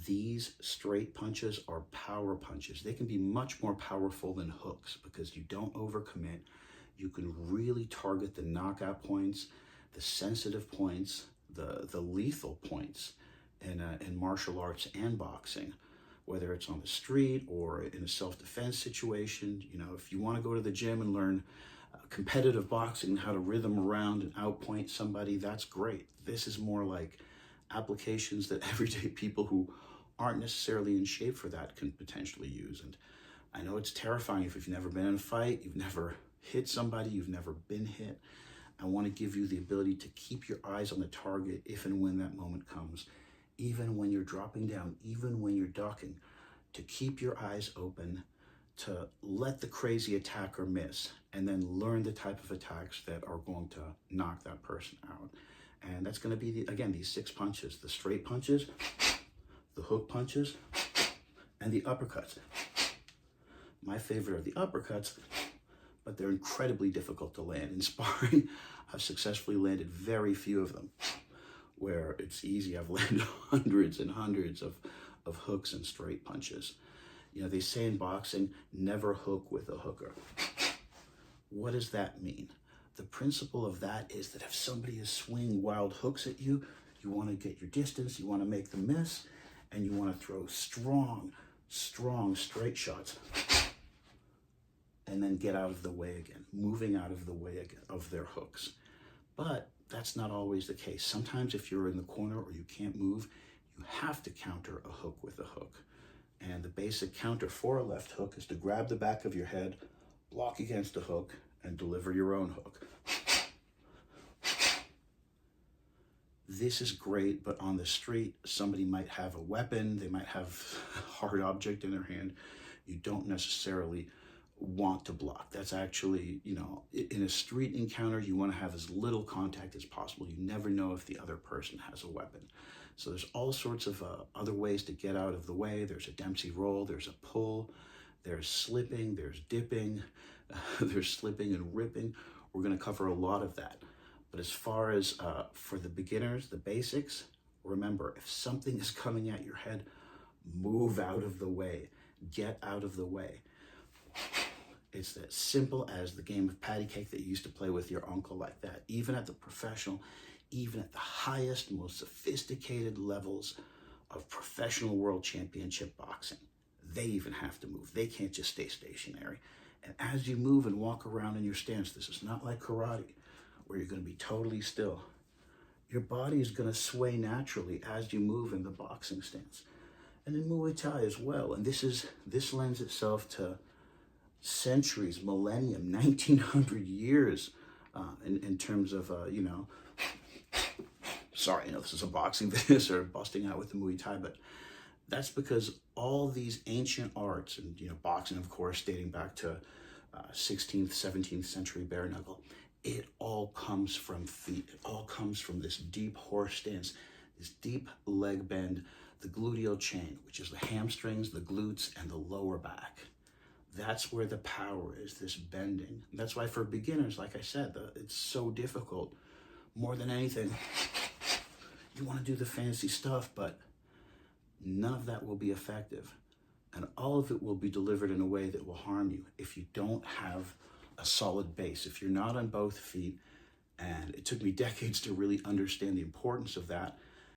These straight punches are power punches. They can be much more powerful than hooks because you don't overcommit. You can really target the knockout points, the sensitive points, the lethal points in martial arts and boxing, whether it's on the street or in a self-defense situation. You know, if you want to go to the gym and learn competitive boxing, how to rhythm around and outpoint somebody, that's great. This is more like applications that everyday people who aren't necessarily in shape for that can potentially use. And I know it's terrifying if you've never been in a fight, you've never hit somebody, you've never been hit. I want to give you the ability to keep your eyes on the target if and when that moment comes, even when you're dropping down, even when you're ducking, to keep your eyes open, to let the crazy attacker miss, and then learn the type of attacks that are going to knock that person out. And that's going to be, again, these 6 punches: the straight punches, the hook punches, and the uppercuts. My favorite are the uppercuts, but they're incredibly difficult to land. In sparring, I've successfully landed very few of them. Where it's easy, I've landed hundreds and hundreds of hooks and straight punches. You know, they say in boxing, never hook with a hooker. What does that mean? The principle of that is that if somebody is swinging wild hooks at you, you want to get your distance, you want to make them miss, and you want to throw strong, straight shots, and then get out of the way again, moving out of the way again of their hooks. But that's not always the case. Sometimes if you're in the corner or you can't move, you have to counter a hook with a hook. And the basic counter for a left hook is to grab the back of your head, block against a hook, and deliver your own hook. This is great, but on the street, somebody might have a weapon, they might have a hard object in their hand. You don't necessarily want to block. That's actually, you know, in a street encounter, you want to have as little contact as possible. You never know if the other person has a weapon. So there's all sorts of other ways to get out of the way. There's a Dempsey roll, there's a pull, there's slipping, there's dipping, there's slipping and ripping. We're going to cover a lot of that. But as far as for the beginners, the basics, remember, if something is coming at your head, move out of the way. Get out of the way. It's as simple as the game of patty cake that you used to play with your uncle, like that. Even at the professional, even at the highest, most sophisticated levels of professional world championship boxing, they even have to move. They can't just stay stationary. And as you move and walk around in your stance, this is not like karate, where you're going to be totally still. Your body is going to sway naturally as you move in the boxing stance. And in Muay Thai as well. And this lends itself to centuries, millennium, 1900 years in terms of, you know, sorry, you know, this is a boxing video, or busting out with the Muay Thai, but that's because all these ancient arts, and, you know, boxing, of course, dating back to 16th, 17th century bare knuckle, it all comes from feet. It all comes from this deep horse stance, this deep leg bend, the gluteal chain, which is the hamstrings, the glutes, and the lower back. That's where the power is, this bending. And that's why for beginners, like I said, it's so difficult. More than anything, you want to do the fancy stuff, but none of that will be effective. And all of it will be delivered in a way that will harm you if you don't have a solid base, if you're not on both feet. And it took me decades to really understand the importance of that.